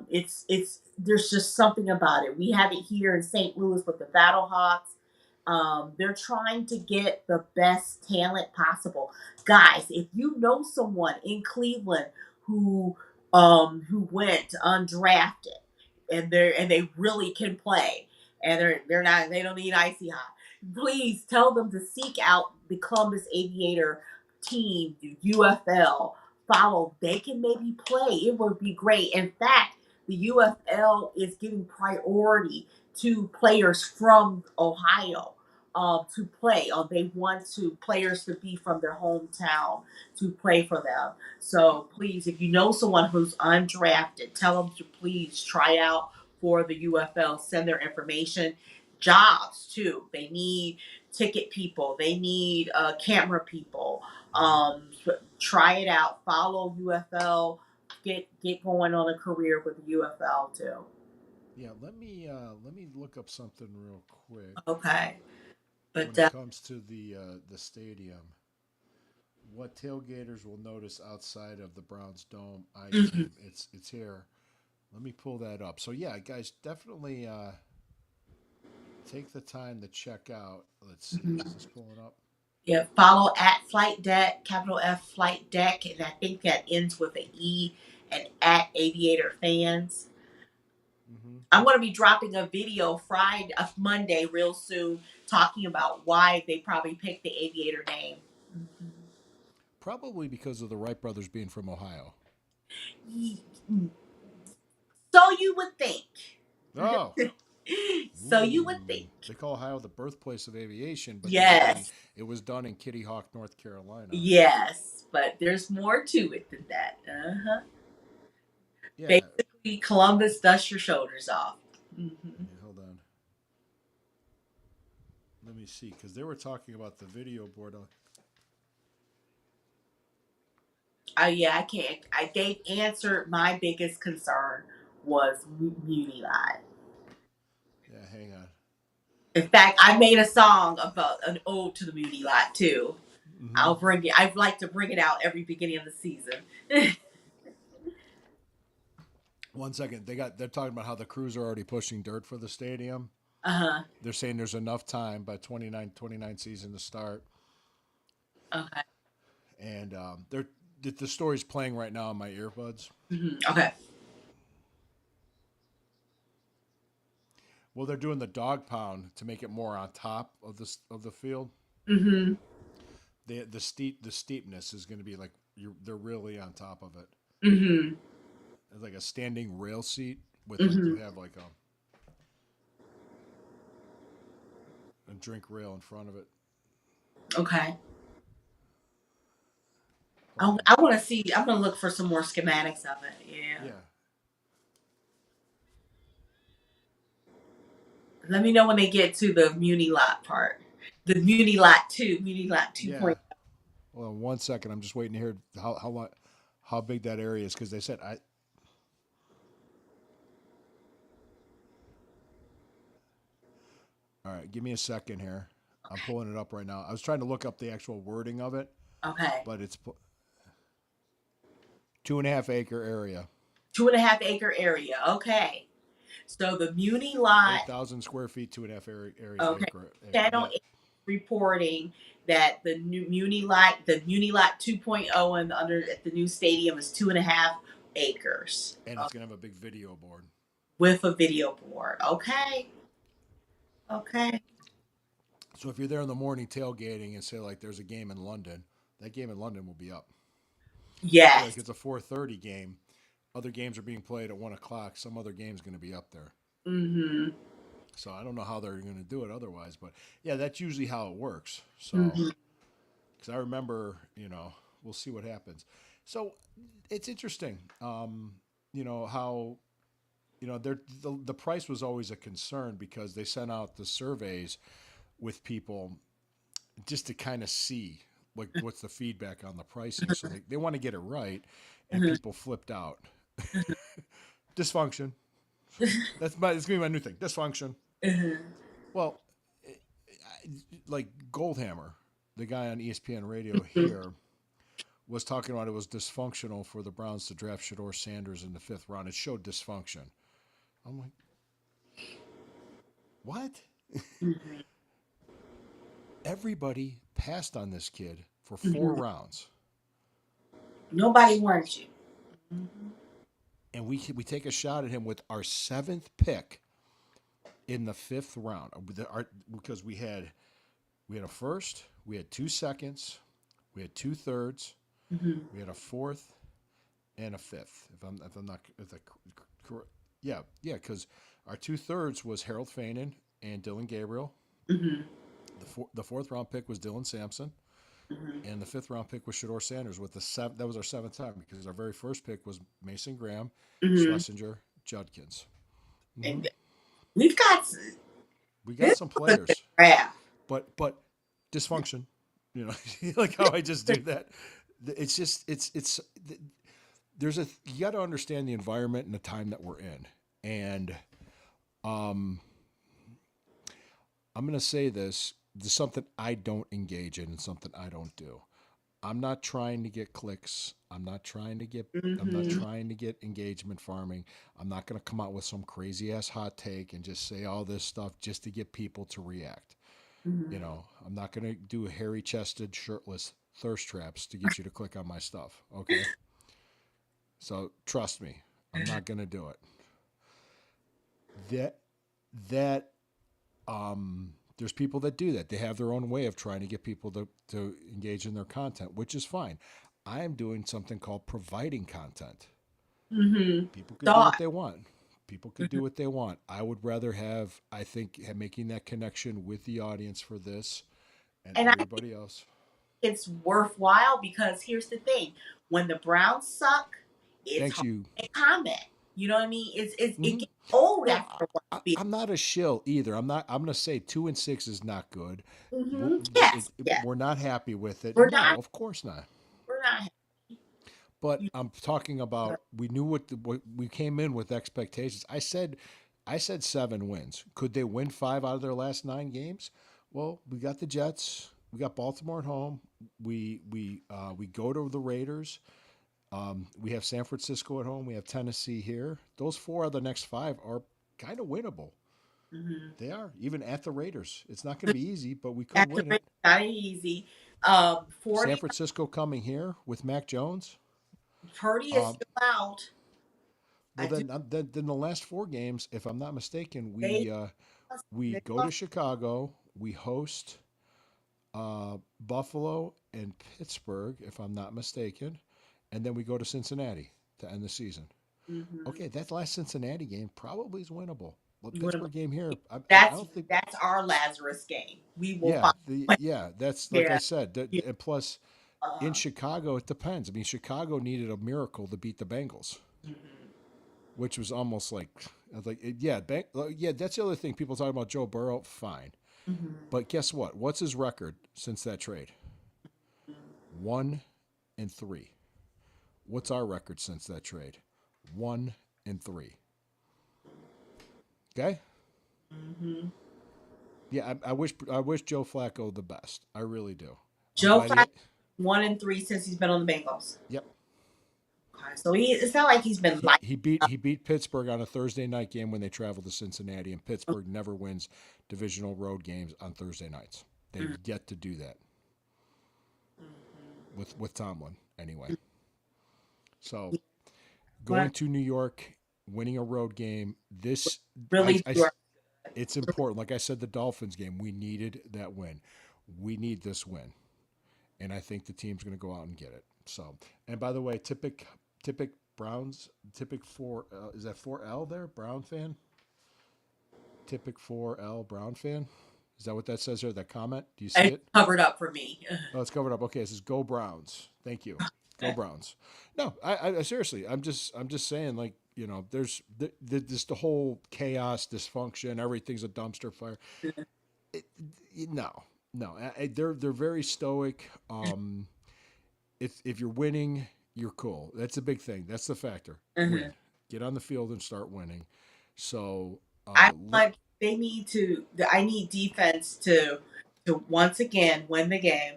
It's there's just something about it. We have it here in St. Louis with the Battlehawks. They're trying to get the best talent possible. Guys, if you know someone in Cleveland who went undrafted and they really can play and they don't need icy hot, please tell them to seek out the Columbus Aviator team, the UFL. Follow, they can maybe play. It would be great. In fact, the UFL is giving priority to players from Ohio to play. They want players to be from their hometown to play for them. So please, if you know someone who's undrafted, tell them to please try out for the UFL. Send their information. Jobs too. They need ticket people. They need camera people. Try it out. Follow UFL. Get going on a career with the UFL too. Yeah, let me look up something real quick Okay, when but it comes to the stadium. What tailgaters will notice outside of the Browns dome ice mhm. cream? It's here. Let me pull that up. So yeah, guys, definitely take the time to check out. Let's see, is this pulling up? Yeah, follow at Flight Deck, capital F Flight Deck, and I think that ends with an E, and at Aviator Fans. Hmm. I'm going to be dropping a video Monday, real soon, talking about why they probably picked the Aviator name. Mhm. Probably because of the Wright brothers being from Ohio. So you would think. Oh, So you would ooh, think. they call Ohio the birthplace of aviation, but Yes, it was done in Kitty Hawk, North Carolina. yes, but there's more to it than that. Uh-huh. Yeah, Basically, Columbus, dust your shoulders off. Hmm. yeah, hold on. Let me see, because they were talking about the video board. Yeah, I can't. They answered my biggest concern was Muni Live. Yeah, hang on. In fact, I made a song about an ode to the Muni Lot too. Hmm. I'll bring it. I'd like to bring it out every beginning of the season. 1 second. They're talking about how the crews are already pushing dirt for the stadium. Uh-huh. They're saying there's enough time by 29 season to start, Okay. and the story's playing right now on my earbuds. Okay. Well, they're doing the dog pound to make it more on top of the field. Mm-hmm. The steepness is going to be like they're really on top of it. Mm-hmm. It's like a standing rail seat with like Mm-hmm. you have like a drink rail in front of it. Okay. Hold on. I want to see. I'm gonna look for some more schematics of it. Yeah. Yeah, Let me know when they get to the Muni Lot part. The Muni Lot 2, Muni Lot yeah. 2.0. Well, 1 second. I'm just waiting to hear how big that area is because they said I. All right, give me a second here. I'm pulling it up right now. I was trying to look up the actual wording of it, Okay. but it's 2.5 acre area, 2.5 acre area. Okay. So the Muni Lot, 8,000 square feet, 2.5 area okay. acre. Channel Yeah, 8 reporting that the new Muni Lot 2.0 and under at the new stadium is 2.5 acres and it's gonna have a big video board. with a video board. Okay. Okay. So if you're there in the morning tailgating and say like there's a game in London, that game in London will be up. Say like Yes. it's a 4:30 game. Other games are being played at 1 o'clock. Some other game's going to be up there. Mm-hmm. So I don't know how they're going to do it otherwise, but yeah, that's usually how it works. So Mm-hmm. because I remember, we'll see what happens. So it's interesting, how the price was always a concern because they sent out the surveys with people just to kind of see like what's the feedback on the pricing. So they want to get it right, and Mhm. people flipped out. Dysfunction. It's gonna be my new thing. Dysfunction. Mhm. Well, like Goldhammer, the guy on ESPN radio here, was talking about it was dysfunctional for the Browns to draft Shador Sanders in the fifth round. It showed dysfunction. I'm like, what? Mhm. Everybody passed on this kid for 4 rounds, Nobody wants you. Mhm. and we take a shot at him with our seventh pick in the fifth round because we had a first, we had 2 seconds, we had 2 thirds, Mhm. we had a fourth, and a fifth. If I'm not if the, yeah, because our 2 thirds was Harold Fainin and Dylan Gabriel. Mhm. The fourth round pick was Dylan Sampson, Mhm. and the fifth round pick was Shador Sanders. With that was our seventh time because our very first pick was Mason Graham, Mhm. Schlesinger, Judkins. Hmm. And we've got We got this some was a good players, draft. but dysfunction. You know, like how I just do that. It's just it's you got to understand the environment and the time that we're in, and um, I'm going to say this. There's something I don't engage in and something I don't do. I'm not trying to get clicks. I'm not Mhm. trying to get engagement farming. I'm not going to come out with some crazy ass hot take and just say all this stuff just to get people to react. Mhm. I'm not going to do hairy chested, shirtless thirst traps to get you to click on my stuff. Okay. So trust me, I'm not going to do it. That, that, there's people that do that. They have their own way of trying to get people to engage in their content, which is fine. I am doing something called providing content. Mhm. People could do what Thought. they want. People could do Mhm. what they want. I would rather I think, making that connection with the audience for this and And I think everybody else. it's worthwhile because here's the thing: when the Browns suck, it's Thanks, hard you. to comment. You know what I mean? It Hmm. gets old Well, after a while. I'm not a shill either. I'm not. I'm going to say 2-6 is not good. Yes, yes. We're not happy with it. We're No, not. of course not. We're not happy. But You I'm talking about we knew what we came in with expectations. I said 7 wins. Could they win 5 out of their last 9 games? Well, we got the Jets. We got Baltimore at home. We go to the Raiders. We have San Francisco at home. We have Tennessee here. Those 4 of the next 5 are kind of winnable. mhm. They are even at the Raiders. It's not going to be easy, but we could That's win it. not easy. San 40 Francisco coming here with Mac Jones. Purdy is Um, still out. well, I do. then the last 4 games, if I'm not mistaken, They we they go to lost. Chicago, we host Buffalo and Pittsburgh, if I'm not mistaken, and then we go to Cincinnati to end the season. Mhm. Okay, that last Cincinnati game probably is winnable. Well, Pittsburgh game here, I That's don't think. that's our Lazarus game. We will Yeah, find a way that's like I there. said. You And plus, in uh, Chicago, it depends. I mean, Chicago needed a miracle to beat the Bengals, mhm. which was almost like, I was like, yeah, yeah. That's the other thing. People talking about Joe Burrow, fine, Mhm. but guess what? What's his record since that trade? 1-3. What's our record since that trade? 1-3. Okay. Mhm. Yeah, I wish Joe Flacco the best. I really do. I'm Joe glad Flacco he. 1-3 since he's been on the Bengals. Yep. Okay, so it's not like he's been He, like he beat he beat Pittsburgh on a Thursday night game when they traveled to Cincinnati, and Pittsburgh never wins divisional road games on Thursday nights. They've yet to do that with Tomlin anyway. So going but to New York, winning a road game, really I do it's important. Like I said, the Dolphins game, we needed that win. We need this win, and I think the team's going to go out and get it. So, and by the way, Tipic Browns, Tipic 4, is that 4L there? Brown fan? Tipic 4L Brown fan? Is that what that says there? That comment? Do you see it's it? covered up for me. Oh, it's covered up. Okay, it says Go Browns. Thank you. Go Browns. No, I seriously, I'm just saying, like, you know, there's the whole chaos, dysfunction, everything's a dumpster fire. It, no, no, they're very stoic. If you're winning, you're cool. That's a big thing. That's the factor. Win. Get on the field and start winning. So I want they need to. I need defense to once again win the game.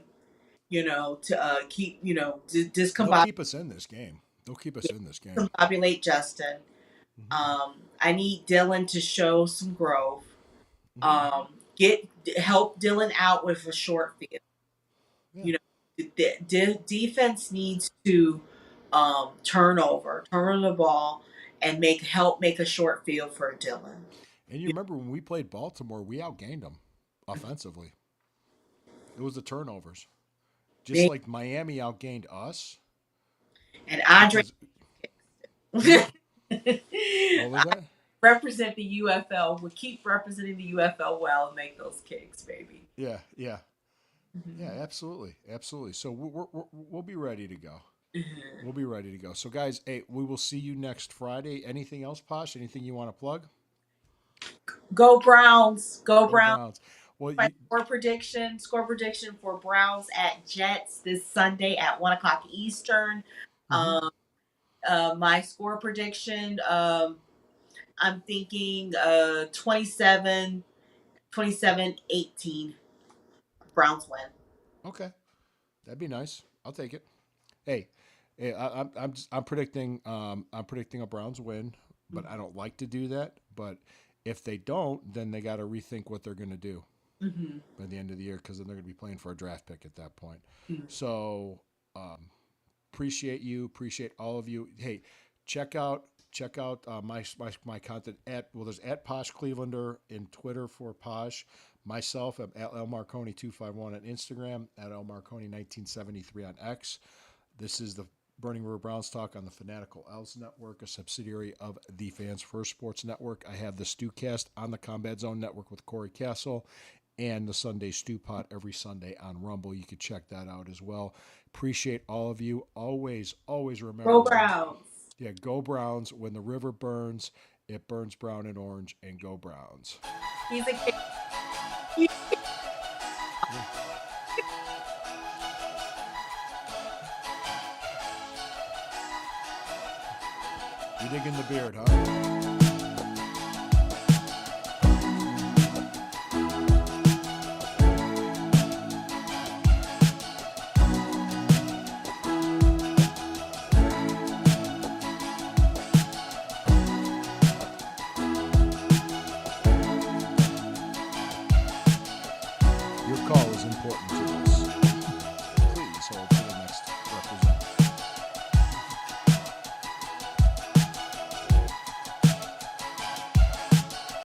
You know, to keep they'll discombobulate keep us in this game. They'll keep us in this game. Justin. Mm-hmm. I need Dylan to show some growth. Help Dylan out with a short field. Yeah. You know, the defense needs to turn the ball, and help make a short field for Dylan. And you remember when we played Baltimore, we outgained them offensively. It was the turnovers. Just like Miami outgained us. And Andre. What was that? Represent the UFL. We'll keep representing the UFL well and make those kicks, baby. Yeah, yeah. Yeah, absolutely. Absolutely. So we'll be ready to go. We'll be ready to go. So, guys, hey, we will see you next Friday. Anything else, Posh? Anything you want to plug? Go Browns. Go Browns. Well, score prediction for Browns at Jets this Sunday at 1:00 Eastern. My score prediction, I'm thinking 27-18. Browns win. Okay, that'd be nice. I'll take it. Hey, I'm predicting a Browns win, but I don't like to do that. But if they don't, then they got to rethink what they're going to do by the end of the year, because then they're going to be playing for a draft pick at that point. So appreciate all of you. Hey, check out my content there's at Posh Clevelander in Twitter for Posh. Myself, I'm at El Marconi 251 on Instagram, at El Marconi 1973 on X. This is the Burning River Browns Talk on the Fanatical Elves Network, a subsidiary of the Fans First Sports Network. I have the Stewcast on the Combat Zone Network with Corey Castle, and the Sunday Stew Pot every Sunday on Rumble. You can check that out as well. Appreciate all of you. Always remember. Go Browns. Yeah, go Browns. When the river burns, it burns brown and orange, and go Browns. He's a kid. You digging the beard, huh?